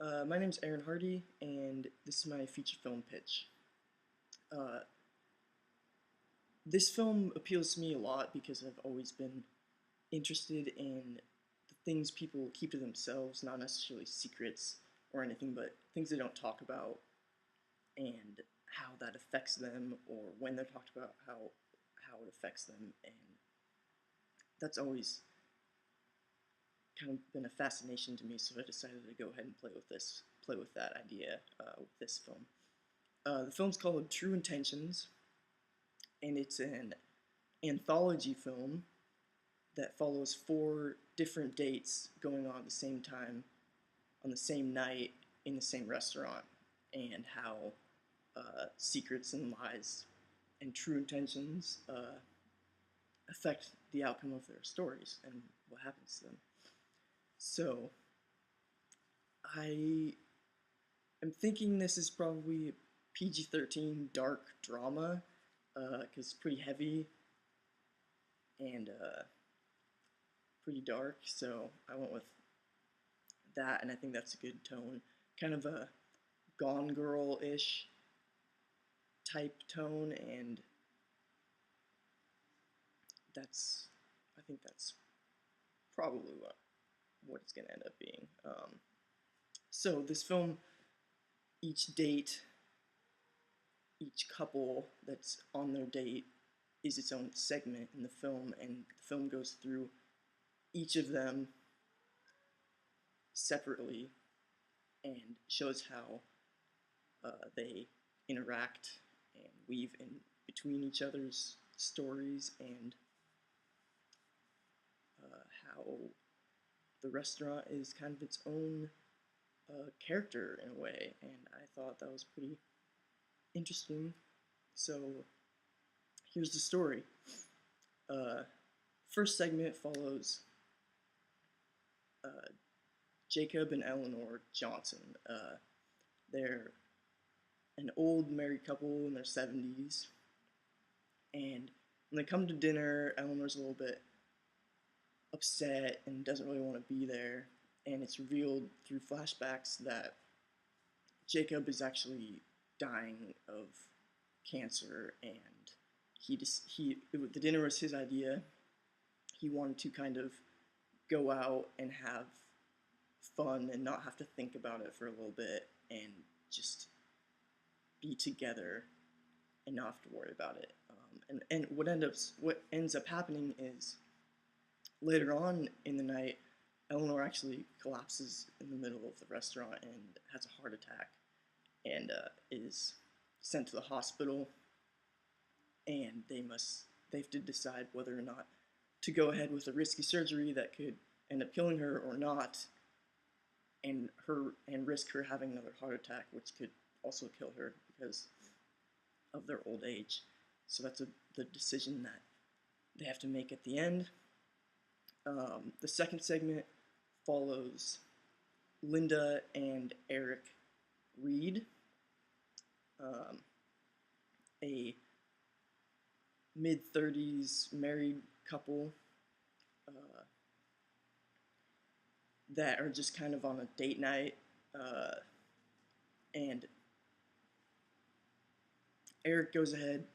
My name's Aaron Hardy, and this is my feature film pitch. Uh, this film appeals to me a lot because I've always been interested in the things people keep to themselves, not necessarily secrets or anything, but things they don't talk about and how that affects them, or when they're talked about, how it affects them, and that's always kind of been a fascination to me. So I decided to go ahead and play with that idea with this film. The film's called True Intentions, and it's an anthology film that follows four different dates going on at the same time, on the same night, in the same restaurant, and how secrets and lies and true intentions affect the outcome of their stories and what happens to them. So, I am thinking this is probably PG-13 dark drama because it's pretty heavy and pretty dark, so I went with that, and I think that's a good tone. Kind of a Gone Girl-ish type tone, and I think that's probably what it's going to end up being. So this film, each date, each couple that's on their date is its own segment in the film, and the film goes through each of them separately and shows how they interact and weave in between each other's stories, and how the restaurant is kind of its own character in a way, and I thought that was pretty interesting. So here's the story. Uh, First segment follows uh, Jacob and Eleanor Johnson. They're an old married couple in their 70s, and when they come to dinner, Eleanor's a little bit upset and doesn't really want to be there, and it's revealed through flashbacks that Jacob is actually dying of cancer, and the dinner was his idea. He wanted to kind of go out and have fun and not have to think about it for a little bit and just be together and not have to worry about it. And what ends up happening is later on in the night, Eleanor actually collapses in the middle of the restaurant and has a heart attack, and is sent to the hospital. And they have to decide whether or not to go ahead with a risky surgery that could end up killing her or not, and risk her having another heart attack, which could also kill her because of their old age. So that's the decision that they have to make at the end. The second segment follows Linda and Eric Reed, a mid-30s married couple that are just kind of on a date night, and Eric goes ahead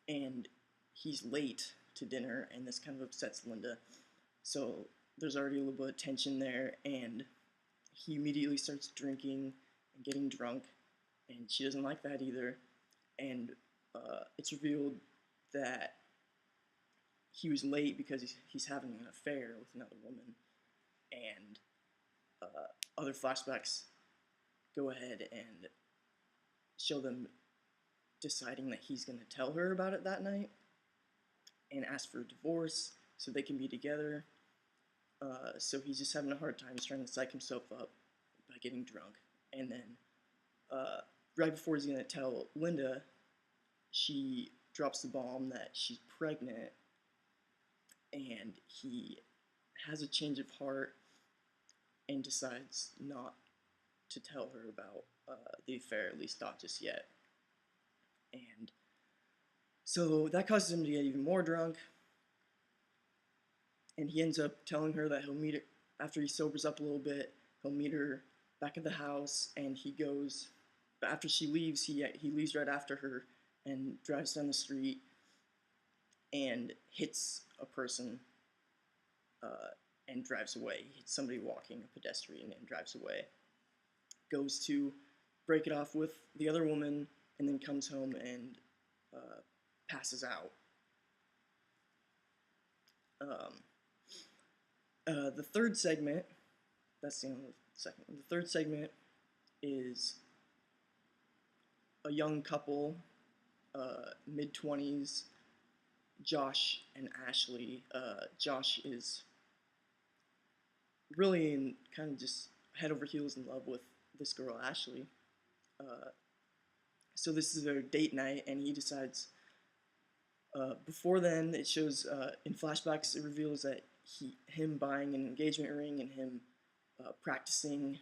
and he's late to dinner, and this kind of upsets Linda. So there's already a little bit of tension there, and he immediately starts drinking and getting drunk, and she doesn't like that either. And it's revealed that he was late because he's having an affair with another woman, and other flashbacks go ahead and show them deciding that he's going to tell her about it that night and ask for a divorce so they can be together. So he's just having a hard time. He's trying to psych himself up by getting drunk. And then right before he's going to tell Linda, she drops the bomb that she's pregnant, and he has a change of heart and decides not to tell her about the affair, at least not just yet. And so that causes him to get even more drunk, and he ends up telling her that he'll meet her after he sobers up a little bit. He'll meet her back of the house, and he goes. After she leaves, he leaves right after her and drives down the street and hits a person and drives away. He hits somebody walking, a pedestrian, and drives away. Goes to break it off with the other woman, and then comes home and passes out. The third segment, that's the end of the second. The third segment is a young couple, mid-20s, Josh and Ashley. Josh is really in kind of just head over heels in love with this girl, Ashley. So this is their date night, and he decides. Before then, it shows in flashbacks. It reveals that him buying an engagement ring and him practicing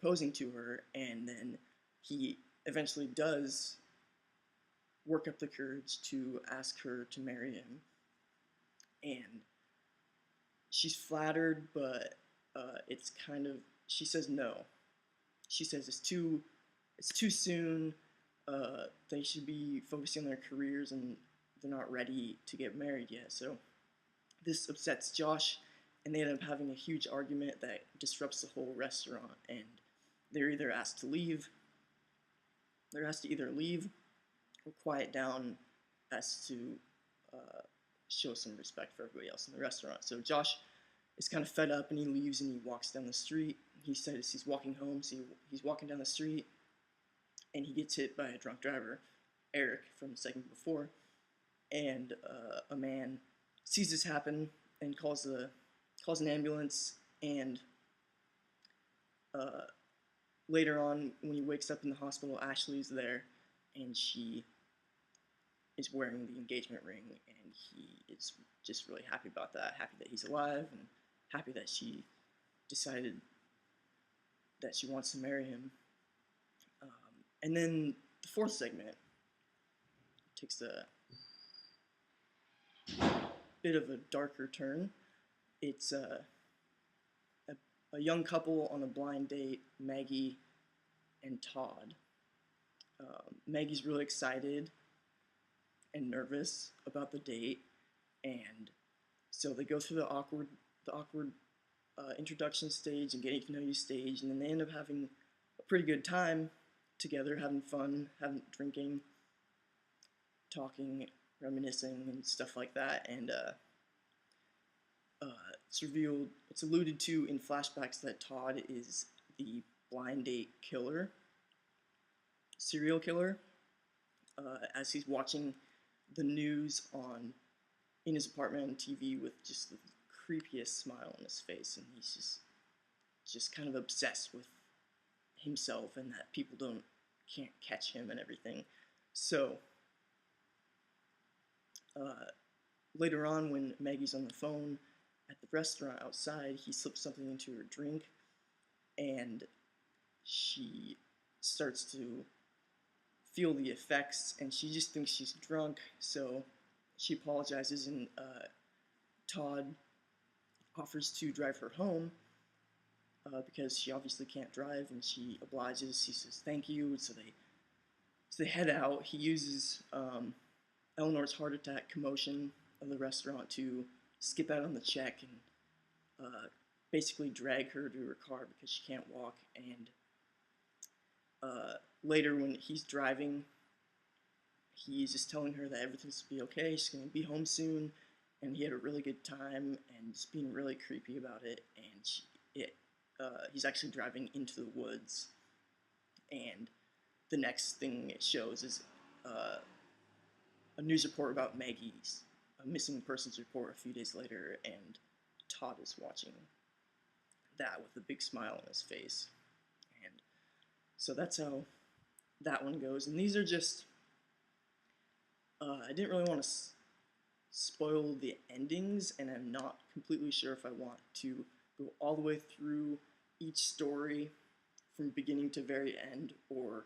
proposing to her, and then he eventually does work up the courage to ask her to marry him, and she's flattered, but it's kind of, she says no. She says it's too soon. They should be focusing on their careers, and they're not ready to get married yet. So this upsets Josh, and they end up having a huge argument that disrupts the whole restaurant, and they're either asked to leave. They're asked to either leave or quiet down as to show some respect for everybody else in the restaurant. So Josh is kind of fed up, and he leaves, and he walks down the street. He says he's walking home, so he's walking down the street, and he gets hit by a drunk driver, Eric, from the segment before, and a man sees this happen and calls an ambulance, and later on, when he wakes up in the hospital, Ashley's there, and she is wearing the engagement ring, and he is just really happy about that, happy that he's alive, and happy that she decided that she wants to marry him. And then the fourth segment takes a bit of a darker turn. It's a young couple on a blind date, Maggie and Todd. Maggie's really excited and nervous about the date, and so they go through the awkward introduction stage and getting to know you stage, and then they end up having a pretty good time together, having fun, drinking, talking, reminiscing, and stuff like that. And it's alluded to in flashbacks that Todd is the blind date killer, serial killer, as he's watching the news in his apartment on TV with just the creepiest smile on his face, and he's just kind of obsessed with himself and that people can't catch him and everything. So later on, when Maggie's on the phone at the restaurant outside, he slips something into her drink, and she starts to feel the effects, and she just thinks she's drunk, so she apologizes, and Todd offers to drive her home because she obviously can't drive, and she obliges. He says thank you, so they head out. He uses Eleanor's heart attack commotion of the restaurant to skip out on the check and basically drag her to her car because she can't walk. And later, when he's driving, he's just telling her that everything's going to be okay, she's going to be home soon, and he had a really good time, and just being really creepy about it. And he's actually driving into the woods, and the next thing it shows is a news report about Maggie's missing persons report a few days later, and Todd is watching that with a big smile on his face. And so that's how that one goes. And these are just, I didn't really want to spoil the endings, and I'm not completely sure if I want to go all the way through each story from beginning to very end, or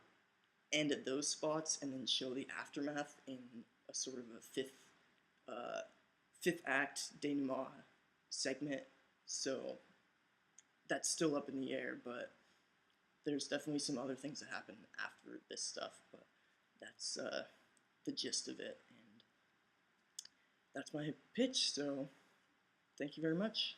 end at those spots and then show the aftermath in a sort of a fifth act denouement segment So that's still up in the air, but there's definitely some other things that happen after this stuff, but that's the gist of it, and that's my pitch, so thank you very much.